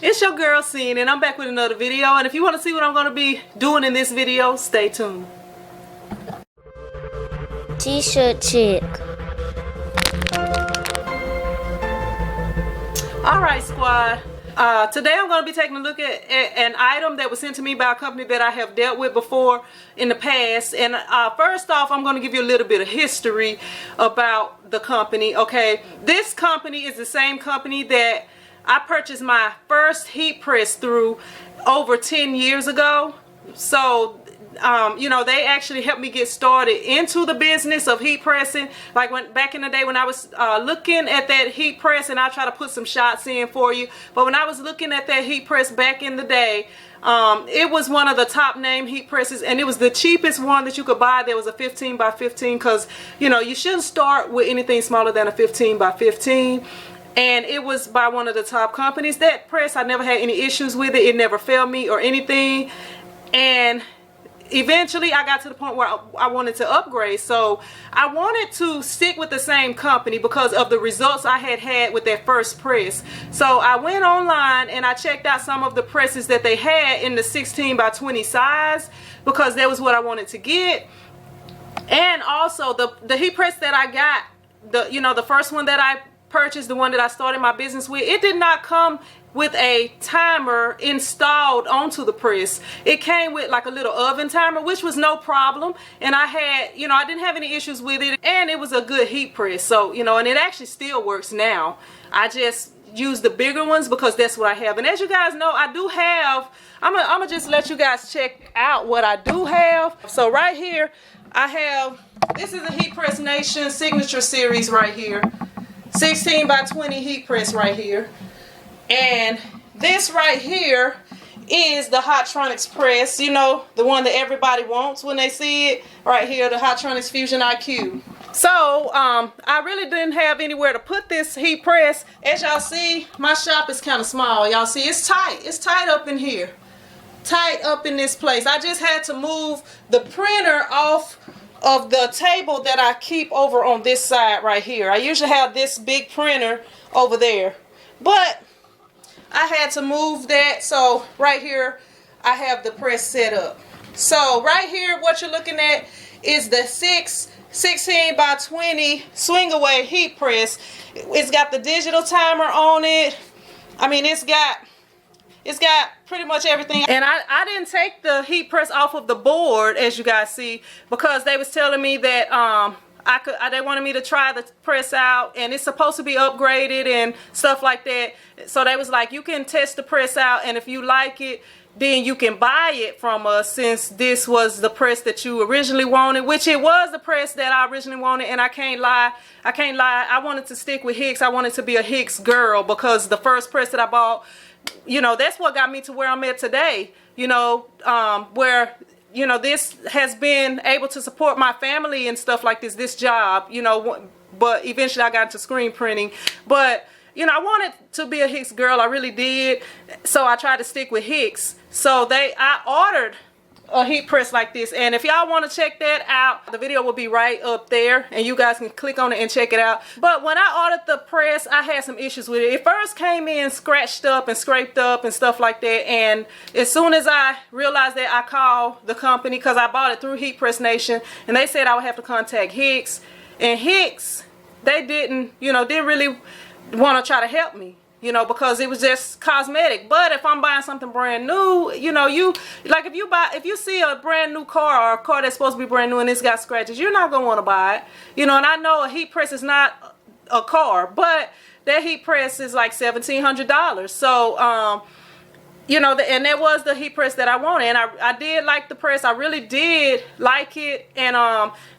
It's your girl Scene, and I'm back with another video. And if you want to see what I'm going to be doing in this video, stay tuned. T-shirt chick. Alright, squad. Today I'm going to be taking a look at an item that was sent to me by a company that I have dealt with before in the past. And first off, I'm going to give you a little bit of history about the company. Okay, this company is the same company that I purchased my first heat press through over 10 years ago. So you know, they actually helped me get started into the business of heat pressing. Like back in the day when I was looking at that heat press, and I'll try to put some shots in for you, but when I was looking at that heat press back in the day, it was one of the top name heat presses, and it was the cheapest one that you could buy. There was a 15 by 15 because, you know, you shouldn't start with anything smaller than a 15 by 15. And it was by one of the top companies. That press, I never had any issues with it. It never failed me or anything. And eventually I got to the point where I wanted to upgrade. So I wanted to stick with the same company because of the results I had with that first press. So I went online and I checked out some of the presses that they had in the 16 by 20 size, because that was what I wanted to get. And also the heat press that I got, the first one that I purchased, the one that I started my business with, it did not come with a timer installed onto the press. It came with like a little oven timer, which was no problem, and I had, I didn't have any issues with it, and it was a good heat press. So, and it actually still works now. I just use the bigger ones because that's what I have. And as you guys know, I do have, I'm gonna just let you guys check out what I do have. So right here I have, this is a Heat Press Nation Signature Series right here, 16 by 20 heat press right here. And this right here is the Hotronix press, the one that everybody wants when they see it right here, the Hotronix Fusion IQ. So I really didn't have anywhere to put this heat press. As y'all see, my shop is kind of small. Y'all see, it's tight up in here, tight up in this place. I just had to move the printer off of the table that I keep over on this side right here. I usually have this big printer over there, but I had to move that. So right here I have the press set up. So right here what you're looking at is the 16 by 20 swing away heat press. It's got the digital timer on it. I mean, it's got pretty much everything. And I didn't take the heat press off of the board, as you guys see, because they was telling me that they wanted me to try the press out, and it's supposed to be upgraded and stuff like that. So they was like, you can test the press out, and if you like it, then you can buy it from us, since this was the press that you originally wanted, which it was the press that I originally wanted. And I can't lie, I wanted to stick with Hicks. I wanted to be a Hicks girl, because the first press that I bought, that's what got me to where I'm at today, where this has been able to support my family and stuff like this job, but eventually I got into screen printing. But I wanted to be a Hicks girl, I really did. So I tried to stick with Hicks. So I ordered a heat press like this, and if y'all want to check that out, the video will be right up there and you guys can click on it and check it out. But when I ordered the press, I had some issues with it. It first came in scratched up and scraped up and stuff like that, and as soon as I realized that, I called the company, because I bought it through Heat Press Nation, and they said I would have to contact Hicks. And Hicks, they didn't really want to try to help me, because it was just cosmetic. But if I'm buying something brand new, if you see a brand new car, or a car that's supposed to be brand new and it's got scratches, you're not gonna want to buy it, and I know a heat press is not a car, but that heat press is like $1,700. So and that was the heat press that I wanted, and I did like the press. I really did like it. And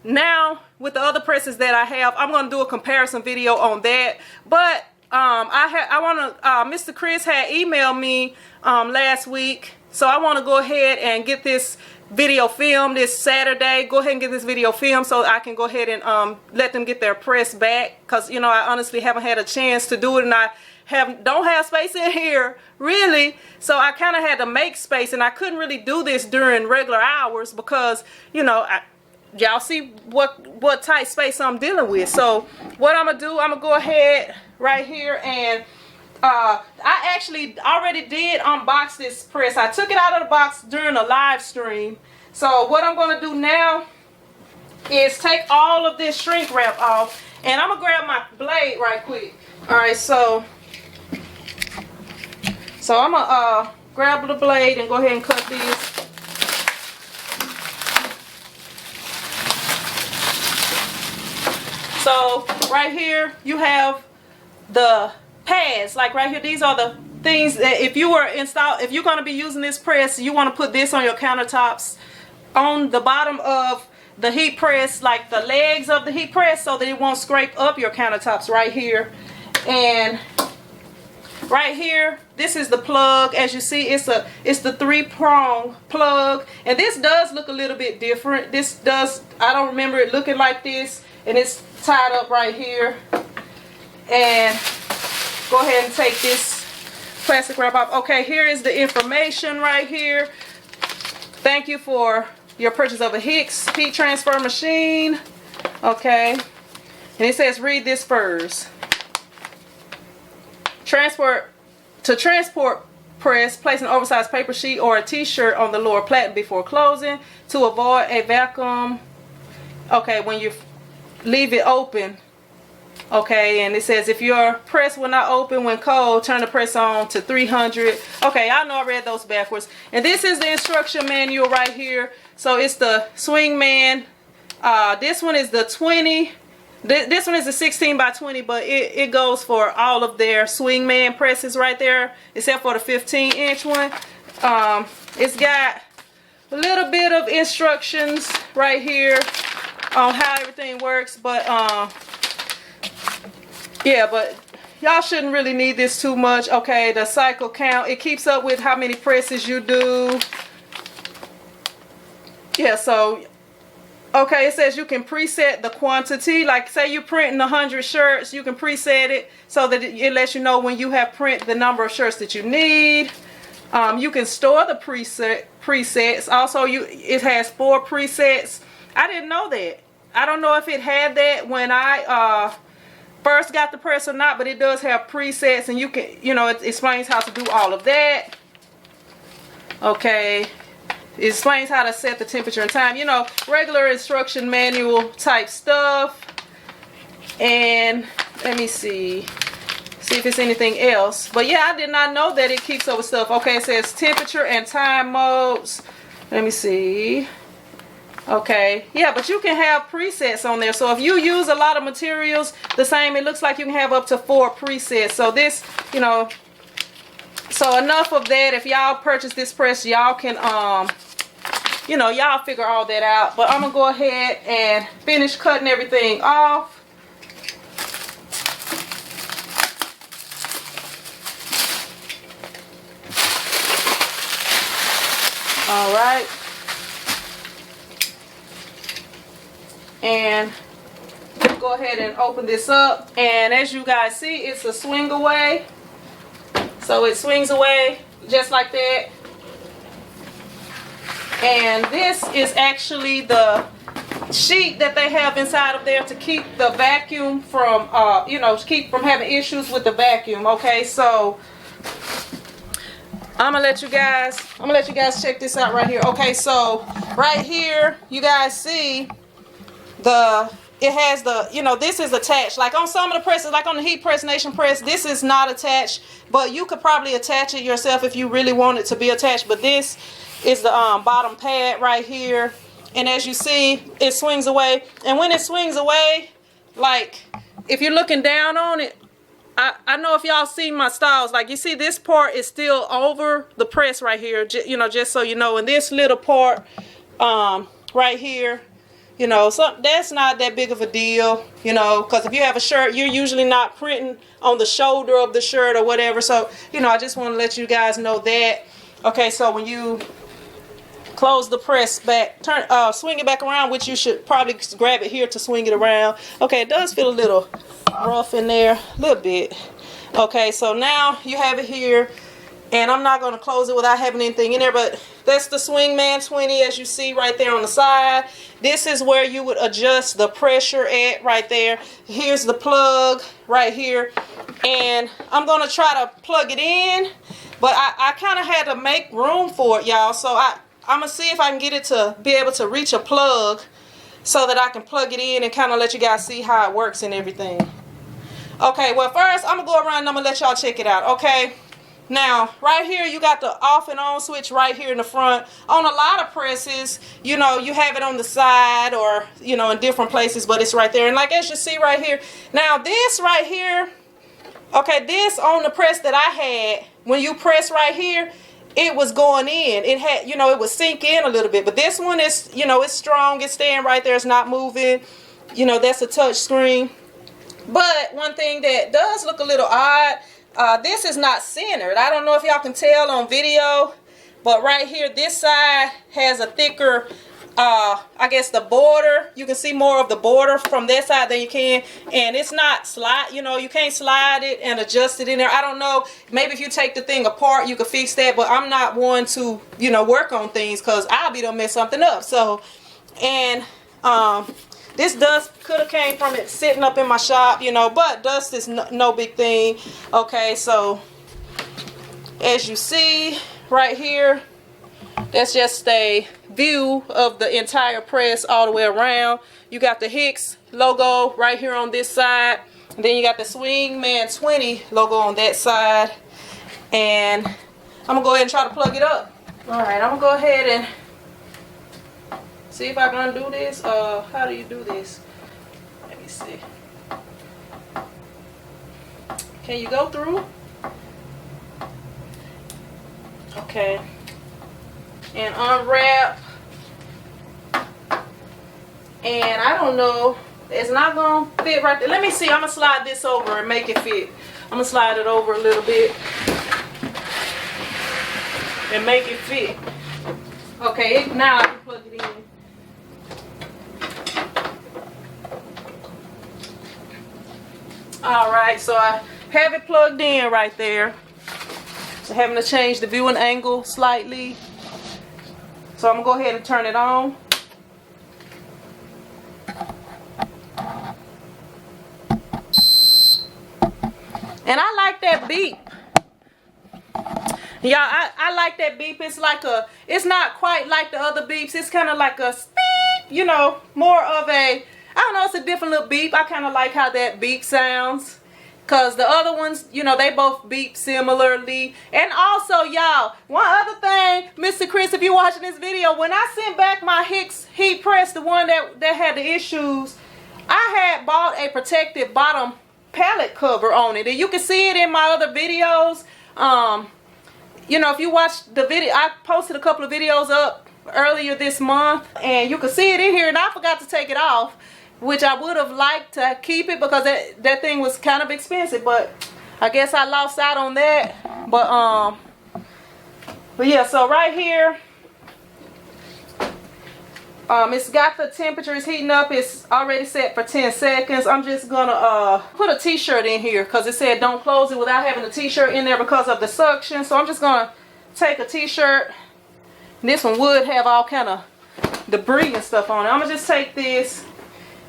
now with the other presses that I have, I'm gonna do a comparison video on that. But Mr. Chris had emailed me last week, so I want to go ahead and get this video filmed this Saturday. Go ahead and get this video filmed so I can go ahead and let them get their press back, because I honestly haven't had a chance to do it, and I don't have space in here really. So I kind of had to make space, and I couldn't really do this during regular hours because y'all see what tight space I'm dealing with. So what I'm gonna do, I'm gonna go ahead right here and I actually already did unbox this press. I took it out of the box during a live stream. So what I'm going to do now is take all of this shrink wrap off, and I'm going to grab my blade right quick. Alright, so I'm going to grab the blade and go ahead and cut this. So right here you have the pads, like right here, these are the things that if you're going to be using this press, you want to put this on your countertops on the bottom of the heat press, like the legs of the heat press, so that it won't scrape up your countertops right here. And right here, this is the plug. As you see, it's the 3-prong plug, and this does look a little bit different. I don't remember it looking like this, and it's tied up right here. And go ahead and take this plastic wrap off. Okay, here is the information right here. Thank you for your purchase of a Hicks heat transfer machine. Okay, and it says read this first. Transport press, place an oversized paper sheet or a t-shirt on the lower platen before closing to avoid a vacuum. Okay, when you leave it open. Okay, and it says if your press will not open when cold, turn the press on to 300. Okay, I know I read those backwards. And this is the instruction manual right here. So it's the Swingman. This one is the 20. This one is the 16 by 20, but it goes for all of their Swingman presses right there, except for the 15-inch one. It's got a little bit of instructions right here on how everything works, but yeah, but y'all shouldn't really need this too much. Okay, the cycle count, it keeps up with how many presses you do. Yeah, so okay, it says you can preset the quantity. Like say you're printing 100 shirts, you can preset it so that it lets you know when you have print the number of shirts that you need. You can store the presets. Also, it has 4 presets. I didn't know that. I don't know if it had that when I first got the press or not, but it does have presets, and you can, it explains how to do all of that. Okay. It explains how to set the temperature and time, regular instruction manual type stuff. And let me see if it's anything else. But yeah, I did not know that it keeps up with stuff. Okay, it says temperature and time modes. Let me see. Okay, yeah, but you can have presets on there. So if you use a lot of materials the same, it looks like you can have up to 4 presets. So this, so enough of that. If y'all purchase this press, y'all can y'all figure all that out. But I'm gonna go ahead and finish cutting everything off. All right, and go ahead and open this up, and as you guys see, it's a swing away. So it swings away just like that. And this is actually the sheet that they have inside of there to keep the vacuum from, keep from having issues with the vacuum. Okay, so I'm gonna let you guys check this out right here. Okay, so right here, you guys see it has the, this is attached. Like on some of the presses, like on the Heat Press Nation press, this is not attached, but you could probably attach it yourself if you really want it to be attached. But this is the bottom pad right here, and as you see, it swings away. And when it swings away, like if you're looking down on it, I know if y'all see my styles, like you see this part is still over the press right here, just so you know. And this little part right here, so that's not that big of a deal, because if you have a shirt, you're usually not printing on the shoulder of the shirt or whatever. So, I just want to let you guys know that. Okay, so when you close the press back, swing it back around, which you should probably grab it here to swing it around. Okay, it does feel a little rough in there, a little bit. Okay, so now you have it here, And I'm not going to close it without having anything in there, but that's the Swingman 20 as you see right there on the side. This is where you would adjust the pressure at right there. Here's the plug right here. And I'm going to try to plug it in, but I kind of had to make room for it, y'all. So I'm going to see if I can get it to be able to reach a plug so that I can plug it in and kind of let you guys see how it works and everything. Okay, well first I'm going to go around and I'm going to let y'all check it out, okay? Now, right here, you got the off and on switch right here in the front. On a lot of presses, you know, you have it on the side or, you know, in different places, but it's right there. And like as you see right here, now this right here, okay, this on the press that I had, when you press right here, it was going in. It had, you know, it would sink in a little bit. But this one is, you know, it's strong. It's staying right there. It's not moving. You know, that's a touch screen. But one thing that does look a little odd, this is not centered. I don't know if y'all can tell on video, but right here, this side has a thicker, I guess the border. You can see more of the border from that side than you can. And it's not slide, you know, you can't slide it and adjust it in there. I don't know. Maybe if you take the thing apart, you could fix that. But I'm not one to, you know, work on things because I'll be done mess something up. So, and, this dust could have came from it sitting up in my shop, you know, but dust is no big thing. Okay, so as you see right here, that's just a view of the entire press all the way around. You got the Hicks logo right here on this side. And then you got the Swingman 20 logo on that side. And I'm going to go ahead and try to plug it up. All right, I'm going to go ahead and see if I can undo this. How do you do this? Let me see. Can you go through? Okay. And unwrap. And I don't know. It's not going to fit right there. Let me see. I'm going to slide this over and make it fit. I'm going to slide it over a little bit and make it fit. Okay, now I can plug it in. Alright, so I have it plugged in right there. So having to change the viewing angle slightly. So I'm going to go ahead and turn it on. And I like that beep. Y'all, I like that beep. It's like it's not quite like the other beeps. It's kind of like a beep, you know, more of a, I don't know, it's a different little beep. I kind of like how that beep sounds. Because the other ones, you know, they both beep similarly. And also, y'all, one other thing, Mr. Chris, if you're watching this video, when I sent back my Hicks heat press, the one that had the issues, I had bought a protective bottom pallet cover on it. And you can see it in my other videos. You know, if you watch the video, I posted a couple of videos up earlier this month. And you can see it in here, and I forgot to take it off. Which I would have liked to keep it because that thing was kind of expensive, but I guess I lost out on that. But yeah, so right here, it's got the temperature, it's heating up, it's already set for 10 seconds. I'm just gonna put a t-shirt in here because it said don't close it without having a t-shirt in there because of the suction. So I'm just gonna take a t-shirt. This one would have all kind of debris and stuff on it. I'm gonna just take this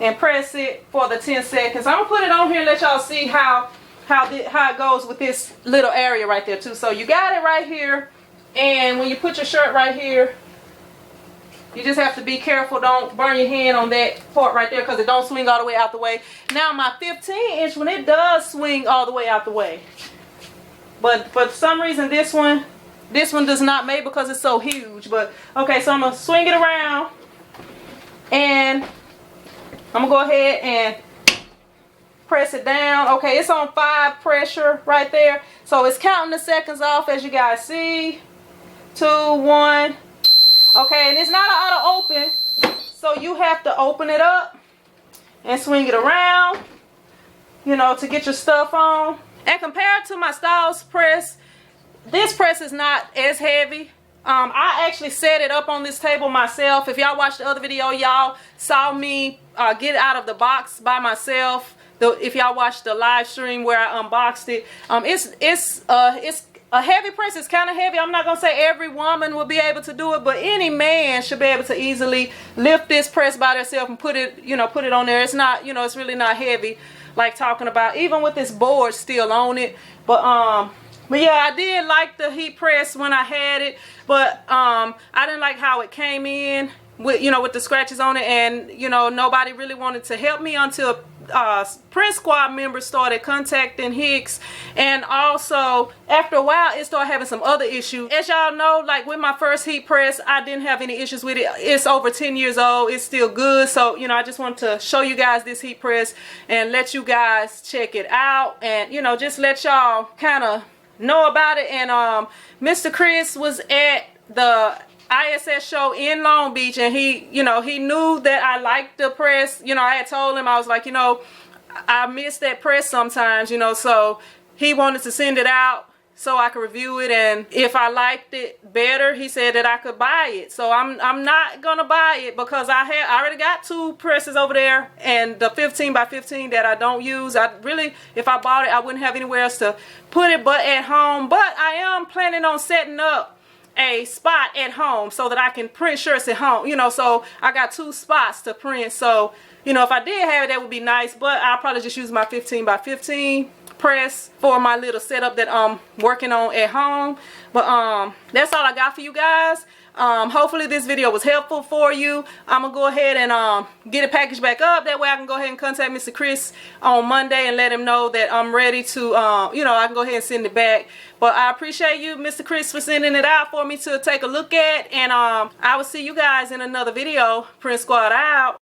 and press it for the 10 seconds. I'm gonna put it on here and let y'all see how it goes with this little area right there too. So you got it right here, and when you put your shirt right here, you just have to be careful. Don't burn your hand on that part right there because it don't swing all the way out the way. Now my 15-inch one, it does swing all the way out the way, but for some reason this one does not, maybe because it's so huge. But okay, so I'm gonna swing it around and I'm going to go ahead and press it down. Okay, it's on 5 pressure right there. So it's counting the seconds off as you guys see. 2, 1. Okay, and it's not an auto open. So you have to open it up and swing it around, you know, to get your stuff on. And compared to my Styles press, this press is not as heavy. I actually set it up on this table myself. If y'all watched the other video, y'all saw me get it out of the box by myself. If y'all watched the live stream where I unboxed it, it's a heavy press is kind of heavy. I'm not gonna say every woman will be able to do it, but any man should be able to easily lift this press by themselves and put it, you know, put it on there. It's not, you know, it's really not heavy like talking about, even with this board still on it. But yeah, I did like the heat press when I had it, but I didn't like how it came in with, you know, with the scratches on it, and you know, nobody really wanted to help me until Print Squad members started contacting Hicks, and also after a while it started having some other issues. As y'all know, like with my first heat press, I didn't have any issues with it. It's over 10 years old, it's still good. So you know, I just wanted to show you guys this heat press and let you guys check it out, and you know, just let y'all kind of know about it. And Mr. Chris was at the ISS show in Long Beach, and he, you know, he knew that I liked the press. You know, I had told him, I was like, you know, I miss that press sometimes, you know, so he wanted to send it out so I could review it, and if I liked it better, he said that I could buy it. So I'm not gonna buy it because I already got 2 presses over there, and the 15 by 15 that I don't use. I really, if I bought it, I wouldn't have anywhere else to put it but at home. But I am planning on setting up a spot at home so that I can print shirts at home, you know, so I got 2 spots to print. So you know, if I did have it, that would be nice, but I'll probably just use my 15 by 15 press for my little setup that I'm working on at home. But that's all I got for you guys. Hopefully this video was helpful for you. I'm gonna go ahead and get it packaged back up. That way I can go ahead and contact Mr. Chris on Monday and let him know that I'm ready to, you know, I can go ahead and send it back. But I appreciate you, Mr. Chris, for sending it out for me to take a look at. And I will see you guys in another video. Print Squad out.